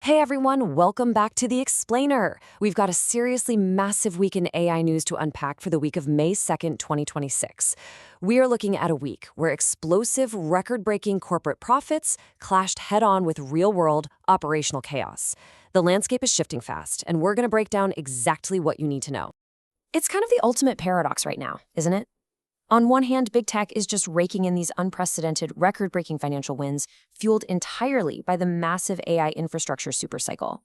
Hey everyone, welcome back to The Explainer. We've got a seriously massive week in AI news to unpack for the week of May 2nd, 2026. We are looking at a week where explosive, record-breaking corporate profits clashed head-on with real-world operational chaos. The landscape is shifting fast, and we're going to break down exactly what you need to know. It's kind of the ultimate paradox right now, isn't it? On one hand, big tech is just raking in these unprecedented, record-breaking financial wins, fueled entirely by the massive AI infrastructure supercycle.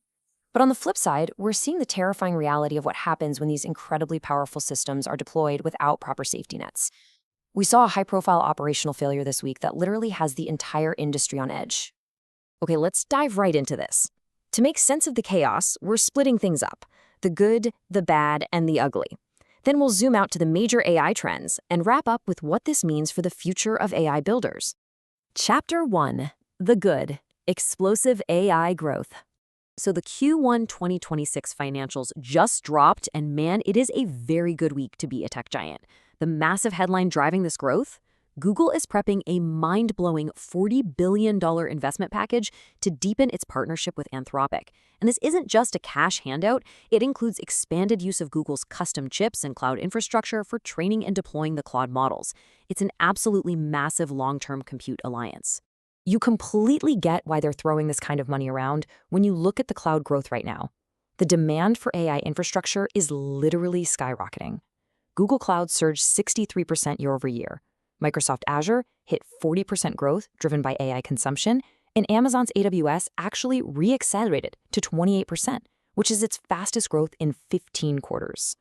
But on the flip side, we're seeing the terrifying reality of what happens when these incredibly powerful systems are deployed without proper safety nets. We saw a high-profile operational failure this week that literally has the entire industry on edge. Okay, let's dive right into this. To make sense of the chaos, we're splitting things up: the good, the bad, and the ugly. Then we'll zoom out to the major AI trends and wrap up with what this means for the future of AI builders. Chapter 1. The Good. Explosive AI Growth. So the Q1 2026 financials just dropped, and man, it is a very good week to be a tech giant. The massive headline driving this growth? Google is prepping a mind-blowing $40 billion investment package to deepen its partnership with Anthropic. And this isn't just a cash handout, it includes expanded use of Google's custom chips and cloud infrastructure for training and deploying the Claude models. It's an absolutely massive long-term compute alliance. You completely get why they're throwing this kind of money around when you look at the cloud growth right now. The demand for AI infrastructure is literally skyrocketing. Google Cloud surged 63% year over year. Microsoft Azure hit 40% growth driven by AI consumption, and Amazon's AWS actually re-accelerated to 28%, which is its fastest growth in 15 quarters.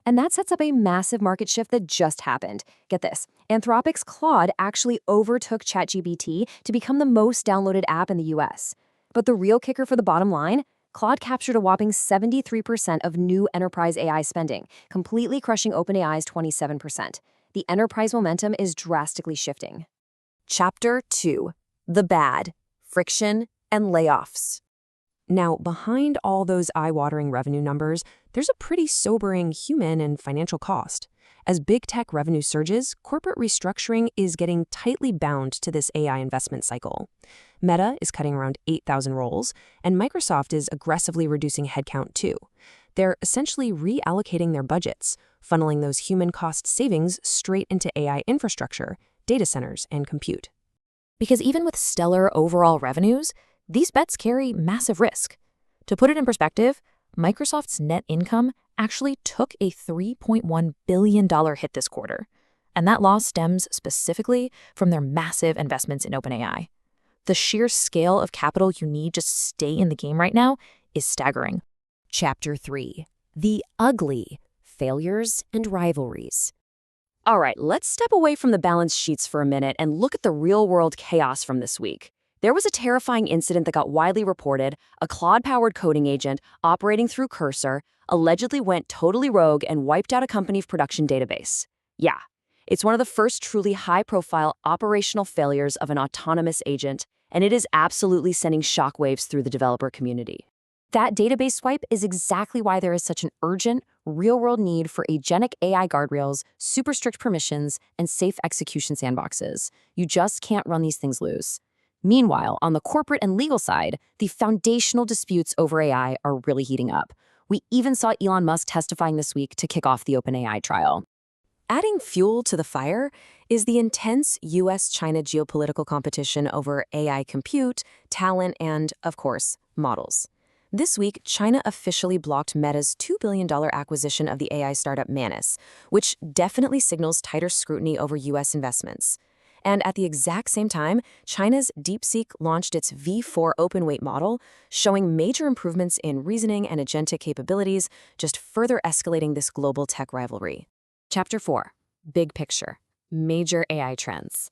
And that sets up a massive market shift that just happened. Get this, Anthropic's Claude actually overtook ChatGPT to become the most downloaded app in the US. But the real kicker for the bottom line? Claude captured a whopping 73% of new enterprise AI spending, completely crushing OpenAI's 27%. The enterprise momentum is drastically shifting. Chapter 2. The Bad. Friction and Layoffs. Now, behind all those eye-watering revenue numbers, there's a pretty sobering human and financial cost. As big tech revenue surges, corporate restructuring is getting tightly bound to this AI investment cycle. Meta is cutting around 8,000 roles, and Microsoft is aggressively reducing headcount too. They're essentially reallocating their budgets, funneling those human cost savings straight into AI infrastructure, data centers, and compute. Because even with stellar overall revenues, these bets carry massive risk. To put it in perspective, Microsoft's net income actually took a $3.1 billion hit this quarter, and that loss stems specifically from their massive investments in OpenAI. The sheer scale of capital you need just to stay in the game right now is staggering. Chapter 3. The Ugly. Failures and Rivalries. All right, let's step away from the balance sheets for a minute and look at the real-world chaos from this week. There was a terrifying incident that got widely reported. A Claude-powered coding agent operating through Cursor allegedly went totally rogue and wiped out a company's production database. Yeah, it's one of the first truly high-profile operational failures of an autonomous agent, and it is absolutely sending shockwaves through the developer community. That database swipe is exactly why there is such an urgent, real-world need for agentic AI guardrails, super strict permissions, and safe execution sandboxes. You just can't run these things loose. Meanwhile, on the corporate and legal side, the foundational disputes over AI are really heating up. We even saw Elon Musk testifying this week to kick off the OpenAI trial. Adding fuel to the fire is the intense US-China geopolitical competition over AI compute, talent, and, of course, models. This week, China officially blocked Meta's $2 billion acquisition of the AI startup Manus, which definitely signals tighter scrutiny over US investments. And at the exact same time, China's DeepSeek launched its V4 open-weight model, showing major improvements in reasoning and agentic capabilities, just further escalating this global tech rivalry. Chapter 4. Big Picture. Major AI Trends.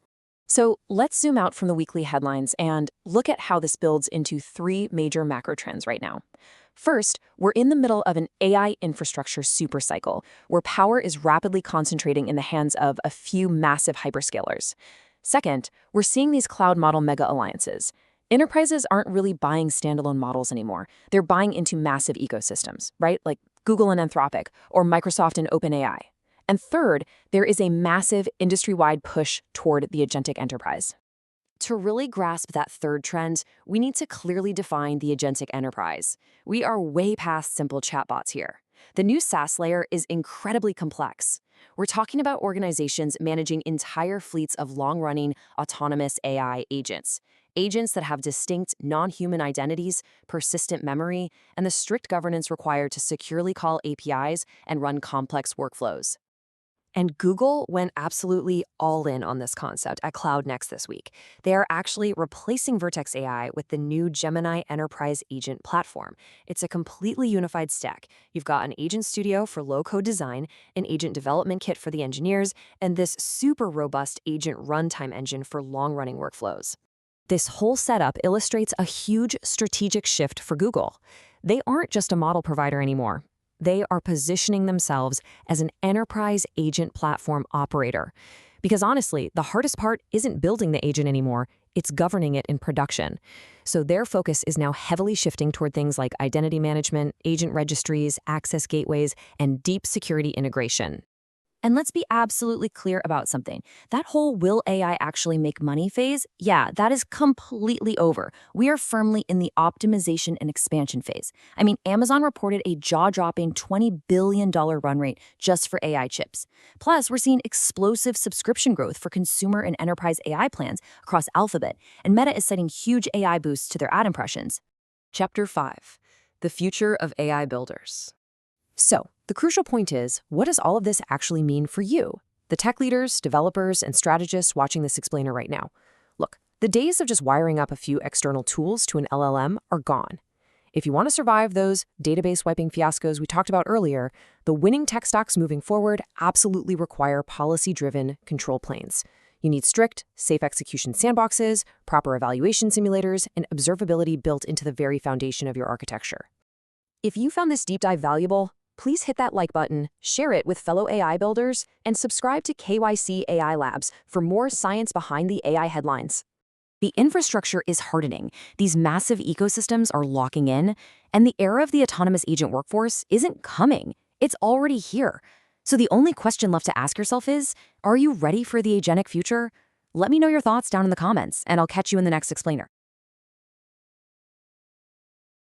So let's zoom out from the weekly headlines and look at how this builds into three major macro trends right now. First, we're in the middle of an AI infrastructure supercycle, where power is rapidly concentrating in the hands of a few massive hyperscalers. Second, we're seeing these cloud model mega alliances. Enterprises aren't really buying standalone models anymore. They're buying into massive ecosystems, right? Like Google and Anthropic, or Microsoft and OpenAI. And third, there is a massive industry-wide push toward the agentic enterprise. To really grasp that third trend, we need to clearly define the agentic enterprise. We are way past simple chatbots here. The new SaaS layer is incredibly complex. We're talking about organizations managing entire fleets of long-running autonomous AI agents. Agents that have distinct non-human identities, persistent memory, and the strict governance required to securely call APIs and run complex workflows. And Google went absolutely all in on this concept at Cloud Next this week. They are actually replacing Vertex AI with the new Gemini Enterprise Agent platform. It's a completely unified stack. You've got an agent studio for low-code design, an agent development kit for the engineers, and this super robust agent runtime engine for long-running workflows. This whole setup illustrates a huge strategic shift for Google. They aren't just a model provider anymore. They are positioning themselves as an enterprise agent platform operator. Because honestly, the hardest part isn't building the agent anymore, it's governing it in production. So their focus is now heavily shifting toward things like identity management, agent registries, access gateways, and deep security integration. And let's be absolutely clear about something. That whole will AI actually make money phase, yeah, that is completely over. We are firmly in the optimization and expansion phase. I mean, Amazon reported a jaw-dropping $20 billion run rate just for AI chips. Plus, we're seeing explosive subscription growth for consumer and enterprise AI plans across Alphabet, and Meta is citing huge AI boosts to their ad impressions. Chapter 5. The Future of AI Builders. So, the crucial point is, what does all of this actually mean for you, the tech leaders, developers, and strategists watching this explainer right now? Look, the days of just wiring up a few external tools to an LLM are gone. If you want to survive those database wiping fiascos we talked about earlier, the winning tech stocks moving forward absolutely require policy-driven control planes. You need strict, safe execution sandboxes, proper evaluation simulators, and observability built into the very foundation of your architecture. If you found this deep dive valuable, please hit that like button, share it with fellow AI builders, and subscribe to KYC AI Labs for more science behind the AI headlines. The infrastructure is hardening, these massive ecosystems are locking in, and the era of the autonomous agent workforce isn't coming, it's already here. So the only question left to ask yourself is, are you ready for the agentic future? Let me know your thoughts down in the comments, and I'll catch you in the next explainer.